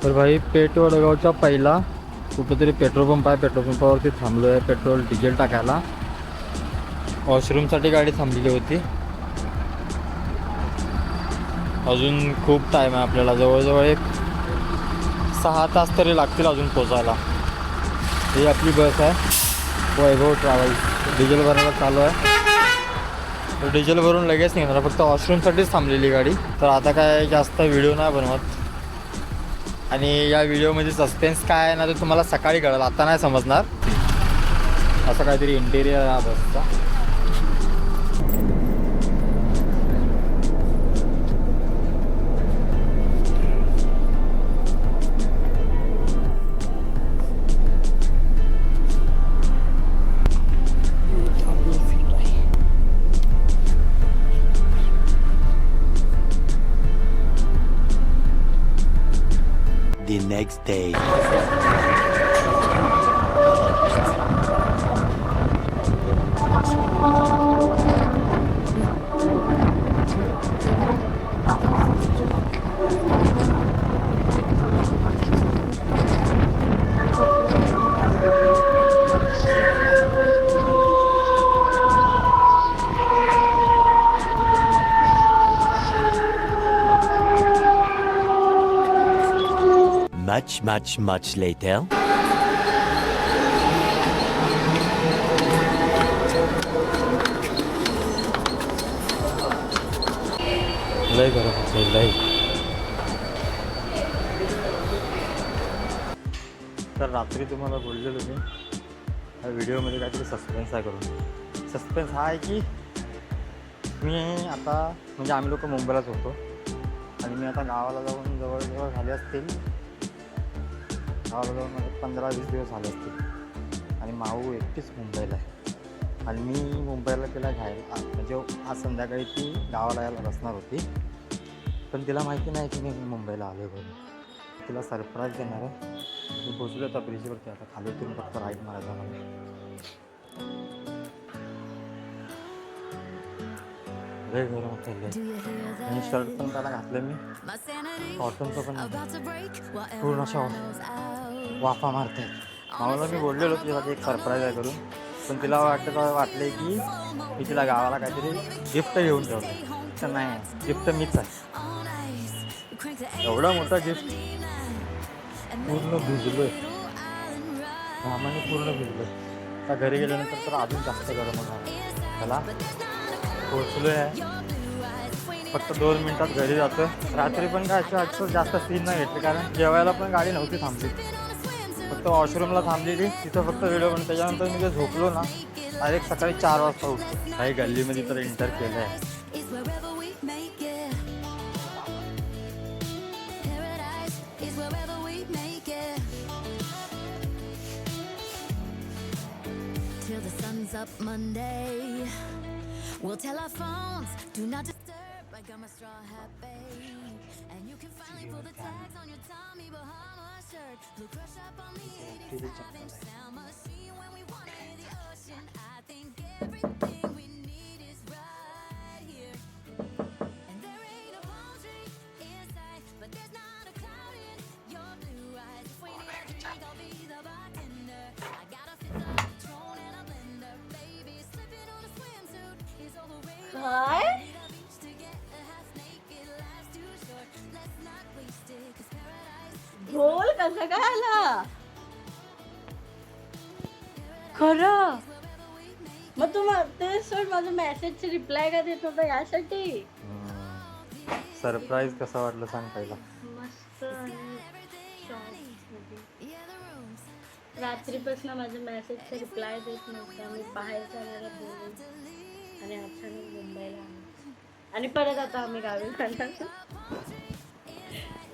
तर भाई पेठ वडगावच्या पहिला कुठंतरी पेट्रोल पंप आहे. पेट्रोल पंपावरती थांबलो आहे पेट्रोल डिझेल टाकायला. वॉशरूमसाठी गाडी थांबलेली होती. अजून खूप टाईम आहे आपल्याला, जवळजवळ एक 6 तास तरी लागतील अजून पोचायला. ही आपली बस आहे वैभव ट्रॅव्हल्स. डिझेल भरायला चालू आहे. तर डिझेल भरून लगेच निघणार, फक्त वॉशरूमसाठीच थांबलेली गाडी. तर आता काय जास्त व्हिडिओ नाही बनवत. आणि या व्हिडिओमध्ये सस्पेन्स काय आहे ना ते तुम्हाला सकाळी कळेल, आता नाही समजणार. असं काहीतरी इंटेरियर आहे बसचा. The next day. Much later. लय गरम होते लय. तर रात्री तुम्हाला बोललेलो मी या व्हिडिओमध्ये काहीतरी सस्पेन्स आहे करून. सस्पेन्स हा आहे की मी आता म्हणजे आम्ही लोक मुंबईलाच होतो आणि मी आता गावाला जाऊन जवळजवळ झाले असतील, गावाला जाऊन म्हणजे 15-20 दिवस झाले असतील. आणि माऊ एकटीच मुंबईला आहे आणि मी मुंबईला तिला घ्यायला म्हणजे आज संध्याकाळी ती गावाला यायला बसणार होती. पण तिला माहिती नाही की मी मुंबईला आलो आहे म्हणून. तिला सरप्राईज देणार आहे. मी पोचलो आता ब्रिजवरती. आता खाली तुम्ही फक्त राईट मारायचा मला. लय गरम होतं लय. आणि शर्ट पण त्याला घातलं मी कॉटनचं, पण पूर्ण अशा वाफा मारत आहेत. मामाला मी बोललेलो तिला एक सरप्राईज आहे करून, पण तिला वाटले की मी तिला गावाला काहीतरी गिफ्ट घेऊन ठेवलं. तर नाही, गिफ्ट मीच आहे. एवढा मोठा गिफ्ट. पूर्ण भिजलोय मामाने, पूर्ण भिजलोय. आता घरी गेल्यानंतर तर अजून जास्त गरम होणार. त्याला पोचलो आहे, फक्त 2 मिनटात घरी जातो. रात्री पण काय असं जास्त सीन नाही घेतले, कारण जेवायला पण गाडी नव्हती थांबली, फक्त वॉशरूमला थांबलेली. तिथं फक्त व्हिडिओ पण. त्याच्यानंतर मी जे झोपलो ना डायरेक्ट सकाळी 4 वाजता उठतो. काही गल्लीमध्ये तर एंटर केलं आहे. Till the sun's up Monday, we'll tell our phones, do not disturb. I got my straw hat, babe, and you can finally pull the tags on your Tommy Bahama shirt. Blue crush up on the 85-inch sound machine when we wander near the ocean. I think everything we need is right here, and there ain't a palm tree in sight, but there's not a cloud in your blue eyes. If we need a drink, I'll be the bartender. I got a fifth of Patron and a blender, baby. Slipping on a swimsuit is all the way. काय Need a beach to get a half naked. Life's too short, let's not waste it. 'Cause paradise is ढोल कसा काय आला खरं? मग तू ते सोड, माझं मेसेजची रिप्लाय का देत होता यासाठी? सरप्राईज कसा वाटलं सांग पहिला. मस्त. रात्रीपासून माझ्या मेसेजचा रिप्लाय देत नव्हता. मी बाहेर जाणारा बोलून आणि अचानक मुंबईला आलो आणि परत आता आम्ही गावी जाणार.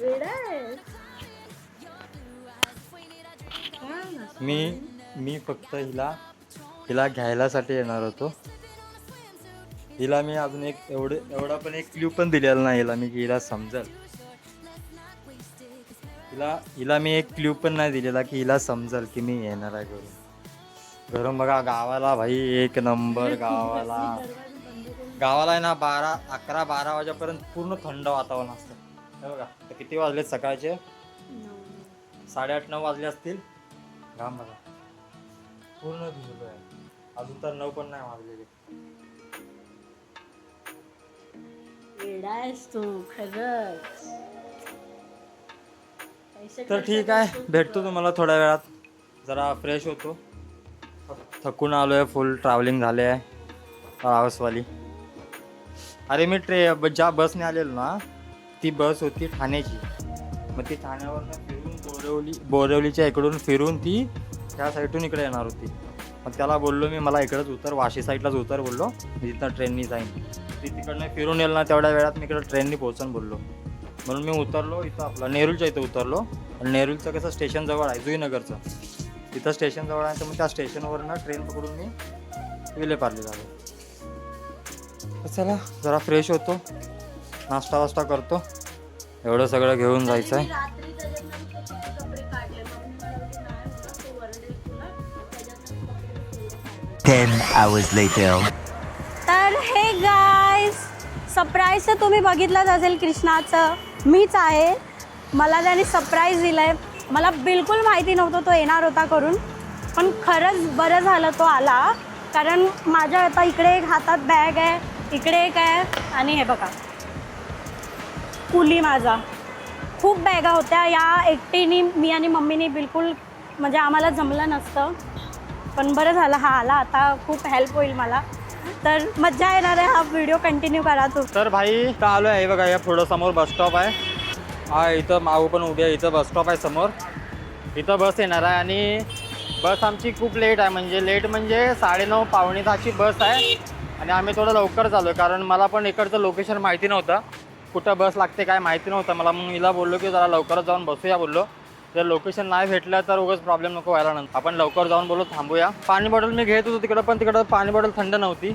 वेडा आहे. मी फक्त हिला घ्यायलासाठी येणार होतो. हिला मी अजून एक एवढा पण एक क्ल्यू पण दिलेला नाही हिला मी, की हिला समजेल. हिला मी एक क्ल्यू पण नाही दिलेला की हिला समजेल की मी येणार आहे घरून. घरून बघा गावाला भाई एक नंबर. गावाला आहे ना 11-12 वाजेपर्यंत पूर्ण थंड वातावरण असतं. हे बघा किती वाजलेत सकाळचे 8:30-9 वाजले असतील. घाम बघा पूर्ण भिजलो आहे. अजून तर 9 पण नाही वाजलेले. वेडा आहेस तू खरंच. तर ठीक आहे, भेटतो तुम्हाला थोड्या वेळात. जरा फ्रेश होतो. थकून आलो आहे, फुल ट्रॅव्हलिंग झाले आहे आवासवाली. अरे मी ज्या बसने आलेलो ना, ती बस होती ठाण्याची. मग ती ठाण्यावरनं फिरून बोरिवलीच्या इकडून फिरून ती त्या साईडून इकडे येणार होती. मग त्याला बोललो मी, मला इकडेच उतर, वाशी साईडलाच उतर बोललो, मी तिथं ट्रेननी जाईन. ती तिकडनं फिरून येईल ना, तेवढ्या वेळात मी इकडं ट्रेननी पोहोचन बोललो. म्हणून मी उतरलो इथं आपलं नेरूलच्या इथं उतरलो. आणि नेरूलचं कसं स्टेशन जवळ आहे, जुईनगरचं तिथं स्टेशन जवळ आहे. तर मग त्या स्टेशनवरनं ट्रेन पकडून मी विलेपार्ले झालो. तर चला जरा फ्रेश होतो, नाश्ता वास्ता करतो. एवढं सगळं घेऊन जायचं आहे. रात्री त्याच्यात कपडे काढले, मग मी म्हणाली, नाही होणार, तो वरडेल तुला, त्याच्यात कपडे 10 hours later. तर हे गाईज, सरप्राईज तर तुम्ही बघितलंच असेल कृष्णाचं. मीच आहे, मला त्याने सरप्राईज दिलं आहे. मला बिलकुल माहिती नव्हतं तो येणार होता करून, पण खरंच बरं झालं तो आला. कारण माझ्या आता इकडे एक हातात बॅग आहे, इकडे एक आहे, आणि हे बघा कुली माझा. खूप बॅगा होत्या या एकटीने, मी आणि मम्मीने बिलकुल म्हणजे आम्हाला जमलं नसतं. पण बरं झालं हा आला, आता खूप हेल्प होईल मला. तर मज्जा येणार आहे, हा व्हिडिओ कंटिन्यू करा तू. तर भाई इथं आलो आहे, बघा या पुढं समोर बस स्टॉप आहे. हा इथं माऊ पण उभी आहे, इथं बस स्टॉप आहे समोर. इथं बस येणार आहे आणि बस आमची खूप लेट आहे. म्हणजे लेट म्हणजे 9:30 पावणे 10ची बस आहे. आणि आम्ही थोडं लवकर चालू आहे, कारण मला पण इकडचं लोकेशन माहिती नव्हतं, कुठं बस लागते काय माहिती नव्हतं मला. मग हिला बोललो की जरा लवकरच जाऊन बसूया बोललो. जर लोकेशन नाही भेटलं तर उगाच प्रॉब्लेम नको व्हायला. नंतर आपण लवकर जाऊन बोललो थांबूया. पाणी बॉटल मी घेत होतो तिकडं, पण तिकडं पाणी बॉटल थंड नव्हती.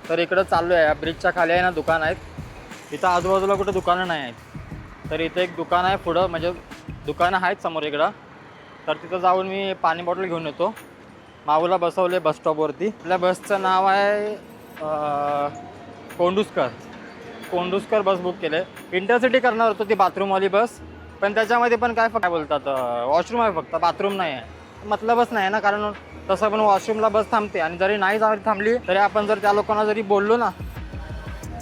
तर इकडं चाललो आहे. ब्रिजच्या खाली आहे ना दुकान आहेत, इथं आजूबाजूला कुठं दुकानं नाही आहेत. तर इथं एक दुकान आहे पुढं, म्हणजे दुकानं आहेत समोर इकडं. तर तिथं जाऊन मी पाणी बॉटल घेऊन येतो. माऊला बसवले बस स्टॉपवरती. आपल्या बसचं नाव आहे कोंडुस्कर बस बुक केलं आहे. इंटरसिटी करणार होतो ती बाथरूमवाली बस, पण त्याच्यामध्ये पण काय फक्त बोलतात वॉशरूम आहे, फक्त बाथरूम नाही आहे. मतलबच नाही ना, कारण तसं पण वॉशरूमला बस थांबते. आणि जरी नाही थांबली तरी आपण जर त्या लोकांना जरी बोललो ना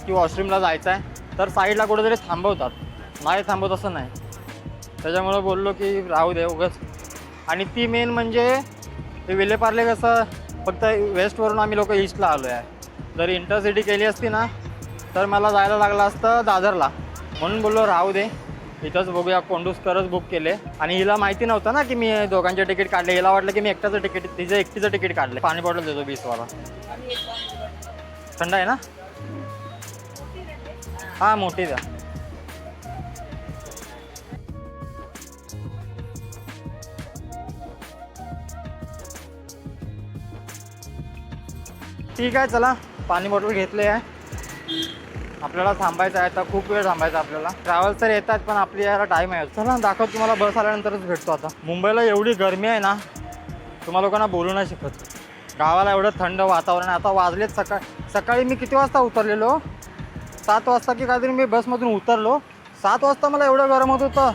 की वॉशरूमला जायचं आहे, तर साईडला कुठेतरी थांबवतात. नाही थांबवत असं नाही. त्याच्यामुळं बोललो की राहू दे उगाच. आणि ती मेन म्हणजे ते विलेपार्ले कसं फक्त वेस्टवरून आम्ही लोक ईस्टला आलो आहे. जर इंटरसिटी केली असती ना तर मला जायला लागलं असतं दादरला. म्हणून बोललो राहू दे, इथंच बघूया. कोंडुस्करच बुक केले. आणि हिला माहिती नव्हतं ना की मी दोघांचे तिकीट काढले. हिला वाटलं की मी एकट्याचं तिकीट, तिचं एकटीचं तिकीट काढलं. पाणी बॉटल देतो 20वाला. थंड आहे ना? हां मोठी द्या. ठीक आहे चला, पाणी बॉटल घेतले आहे. आपल्याला थांबायचं आहे, आता खूप वेळ थांबायचा आपल्याला. ट्रॅव्हल्स तर येतात पण आपली यायला टाईम आहे. चला दाखवतो तुम्हाला, बस आल्यानंतरच भेटतो. आता मुंबईला एवढी गरमी आहे ना, तुम्हाला लोकांना बोलू नाही शकत. गावाला एवढं थंड वातावरण आहे. आता वाजलेत सकाळी मी किती वाजता उतरलेलो, 7 वाजता की काहीतरी मी बसमधून उतरलो. 7 वाजता मला एवढं गरम होत होतं,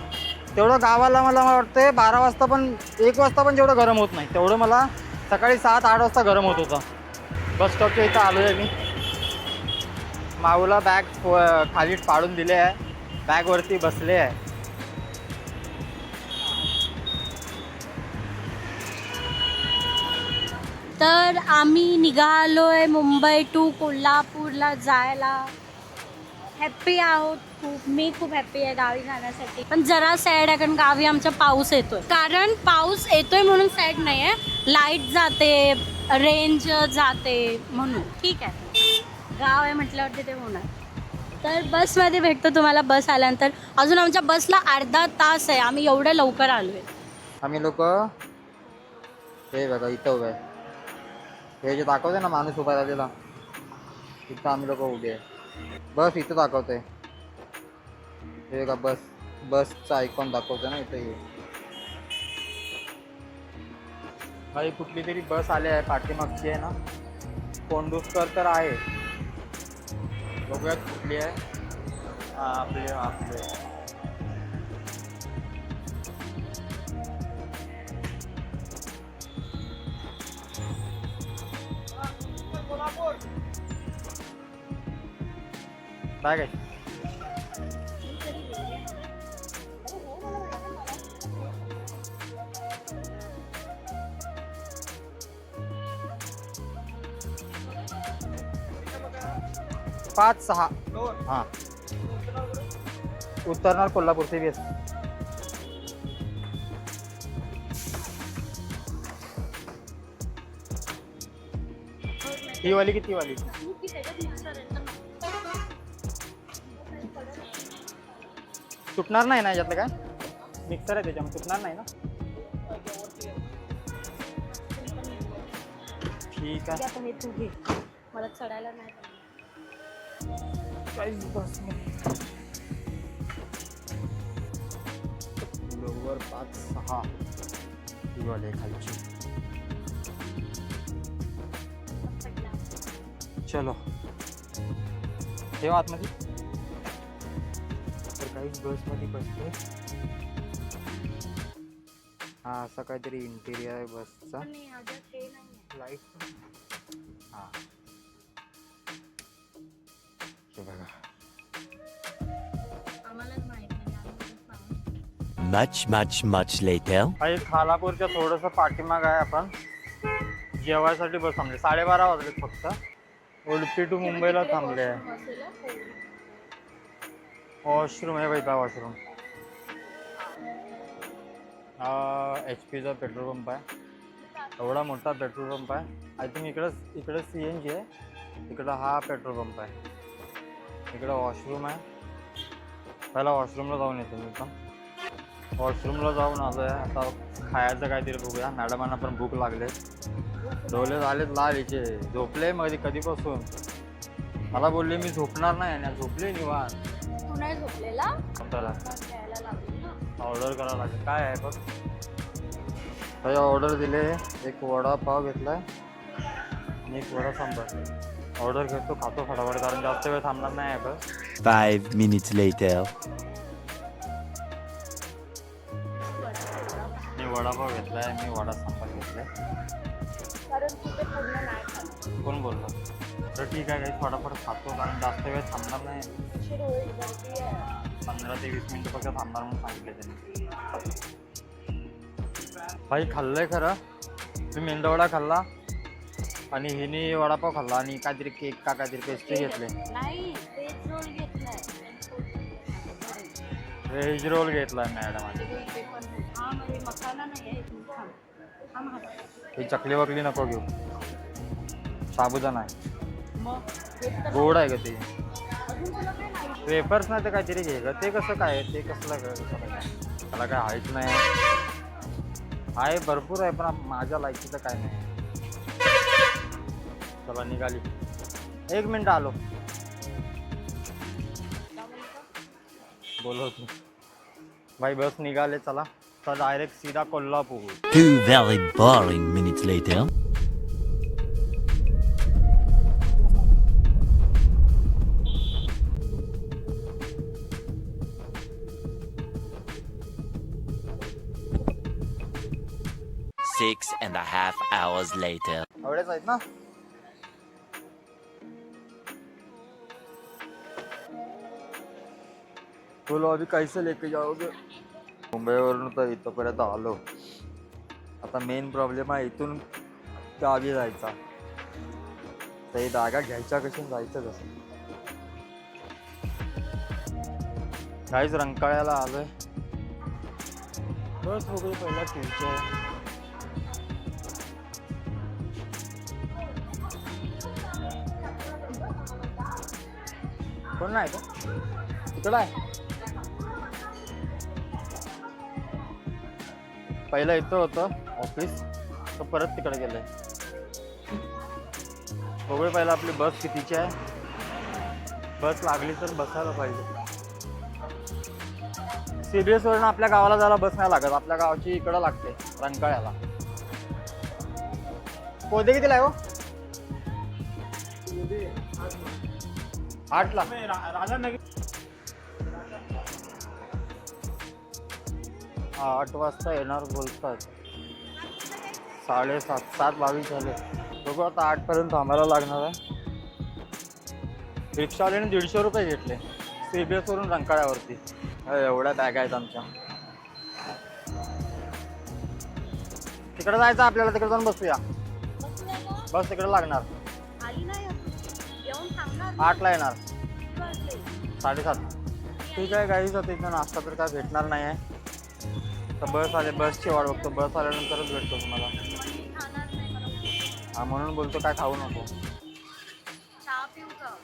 तेवढं गावाला मला वाटतं 12 वाजता पण 1 वाजता पण जेवढं गरम होत नाही, तेवढं मला सकाळी 7-8 वाजता गरम होत होतं. बस स्टॉपच्या इथं आलो आहे मी. माऊला बॅग खाली पाडून दिले आहे, बॅगवरती बसले आहे. तर आम्ही निघालोय मुंबई टू कोल्हापूरला जायला. हॅप्पी आहोत खूप. मी खूप हॅप्पी आहे गावी जाण्यासाठी. पण जरा सॅड आहे, कारण गावी आमचा पाऊस येतोय. कारण पाऊस येतोय म्हणून सॅड नाही आहे, लाईट जाते, रेंज जाते म्हणून. ठीक आहे, गाव आहे म्हटल्यावरती ते होणार. तर बसमध्ये भेटतो तुम्हाला बस आल्यानंतर. अजून आमच्या बसला अर्धा तास आहे, आम्ही एवढं लवकर आलो आहे. आम्ही लोक हे बघा इथं उभे आहे. हे जे दाखवते ना माणूस उभा राहिलेला, तिथं आम्ही लोक उभे आहे. बस इथं दाखवते, हे का बसचा आयकॉन दाखवते ना इथं. हे भाई कुठली तरी बस आली आहे, पाठीमागची आहे ना. कोंडुस्कर तर आहे, बघूयात कुठली आहे. आपले बाय काय. पाच सहा हां उतरणार कोल्हापूर CBS. ही वाली किती वाली. तुटणार नाही ना याच्यातलं काय मिक्सर आहे त्याच्यामुळे तुटणार नाही ना. ठीक आहे. आता हे तू घे मला चढायला नाही काहीच बस नाही. बरोबर 5-6 ही वाली आहे खालची. चलो ठेवा आतमध्ये. तर काहीच बसमध्ये बसते. हा असा काहीतरी इंटिरियर आहे बसचा. लाईट हा हे बघा. Much later. काही खालापूरच्या थोडंसं पाठीमाग आहे. आपण जेवायसाठी बस थांबले. 12:30 वाजलेत फक्त. उडुपी टू मुंबईला थांबले आहे. वॉशरूम आहे बाई. वॉशरूम हा HP चा पेट्रोल पंप आहे. एवढा मोठा पेट्रोल पंप आहे. आय थिंक इकडं CNG आहे. इकडं हा पेट्रोल पंप आहे. इकडं वॉशरूम आहे. पहिला वॉशरूमला जाऊन येतो मी पण. वॉशरूमला जाऊन आलो आहे. आता खायचं काहीतरी बघूया. मॅडमांना पण भूक लागले. डोळे झालेत लाल हिचे. झोपले मध्ये कधीपासून. मला बोलले मी झोपणार नाही आणि झोपले निवांत. तू नाही झोपलेला चला घ्यायला लागली ना. ऑर्डर करावं लागेल. काय आहे बघ. काही ऑर्डर दिले. एक वडापाव घेतलाय आणि एक वडा सांबार. ऑर्डर घेतो खातो फटाफट कारण जास्त वेळ थांबणार नाही आहे बस. 5 minutes later. मी वडापाव घेतलाय. मी वडा सांबार घेतलाय. कारण तू ते पूर्ण नाही खाल्लं. कोण बोललं. तर ठीक आहे काही फटाफट खातो कारण जास्त वेळ थांबणार नाही. उशीर होईल गर्दी आहे. 15 ते 20 मिनिटं फक्त थांबणार म्हणून सांगितले त्यांनी. भाई खाल्लंय खरं. मी मेंदवडा खाल्ला आणि हिने वडापाव खाल्ला आणि काहीतरी केक का काहीतरी पेस्ट्री घेतले. नाही व्हेज रोल घेतलाय. व्हेज रोल घेतलाय मॅडम. हा म्हणजे मसाला नाही आहे. ही चकली वकली नको घेऊ. साबुदाणा आहे. मग गोड आहे का ते. वेफर्स नाही तर काहीतरी घे ग. ते कसं काय ते कसलं काय. त्याला काय आहेच नाही. आहे भरपूर आहे पण माझ्या लायकीचं काय नाही. चला निघाली. 1 मिनिट आलो. बोलवतो भाई. बस निघाले. चला तर डायरेक्ट सीधा Kolhapur. 2 very boring minutes later. Six and a half hours later. एवढेच आहेत ना. बोलो अभी कैसे लेके जाओगे. मुंबईवरून तर इथंपर्यंत आलो. आता मेन प्रॉब्लेम आहे इथून गावी जायचा. तर ही जागा घ्यायच्या कशी जायचं कसं. काहीच रंकाळ्याला आलोय. बस बघू पहिला फ्युचर. कोण नाही का इकडं आहे. पहिलं इथं होतं ऑफिस तर परत तिकडे गेलंय. बघूया पहिला आपली बस कितीची आहे. बस लागली तर बसायला पाहिजे. CBS वरून आपल्या गावाला जायला बस नाही लागत. आपल्या गावाची इकडं लागते रंकाळ्याला. पोते कितीला आहे हो. 8ला. राधानगर 8 वाजता येणार बोलतात. 7:30 7:22 झाले. बघू आता 8 पर्यंत थांबायला लागणार आहे. रिक्षावाल्याने 150 रुपये घेतले CBS वरून रंकाळ्यावरती. एवढ्या बॅग आहेत आमच्या. तिकडे जायचं आपल्याला, तिकडे जाऊन बसूया. बस तिकडे लागणार. आली नाही येऊन थांबणार 8ला येणार. 7:30. ठीक आहे गाईज, आता इथं नाश्ता तर काय भेटणार नाही आहे. तर बस आले, बसची वाट बघतो. बस आल्यानंतरच भेटतो तुम्हाला. खाणार नाही मला. हा म्हणून बोलतो काय खाऊ नको. चहा पिऊ का?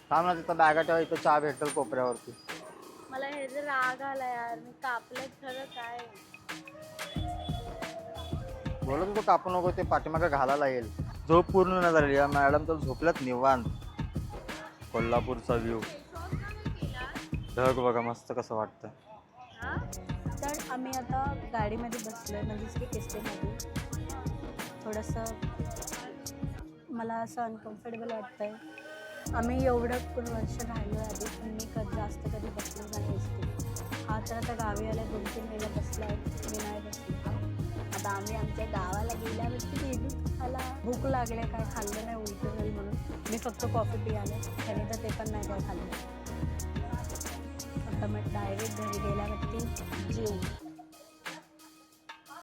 थांब ना, तिथं बॅगा ठेवा, इथं चहा भेटेल कोपऱ्यावरती. मला हे जे राग आला यार, मी कापलं खरं काय. बोलत होतो कापू नको, ते पाठीमागं घालायला येईल. झोप पूर्ण न झाली या मॅडम तर झोपल्यात निवांत. कोल्हापूरचा व्ह्यू, ढग बघा मस्त कसं वाटतं. तर आम्ही आता गाडीमध्ये बसलोय, म्हणजे की एसटीमध्ये. थोडंसं मला असं अनकम्फर्टेबल वाटतंय. आम्ही एवढं वर्ष राहिलो आधी, पण मी जास्त कधी बसलो नाही एसटी. हा तर आता गावी आल्या 2-3 वेळा बसला आहे, मी नाही बसलो. आता आम्ही आमच्या गावाला गेल्यावरती गेली. मला भूक लागले, काय खाल्लं नाही, उलटं झाली म्हणून मी फक्त कॉफी पियाले. त्याने तर ते पण नाही काय खाल्लं. आता मग डायरेक्ट घरी गेल्यावरती जेवू.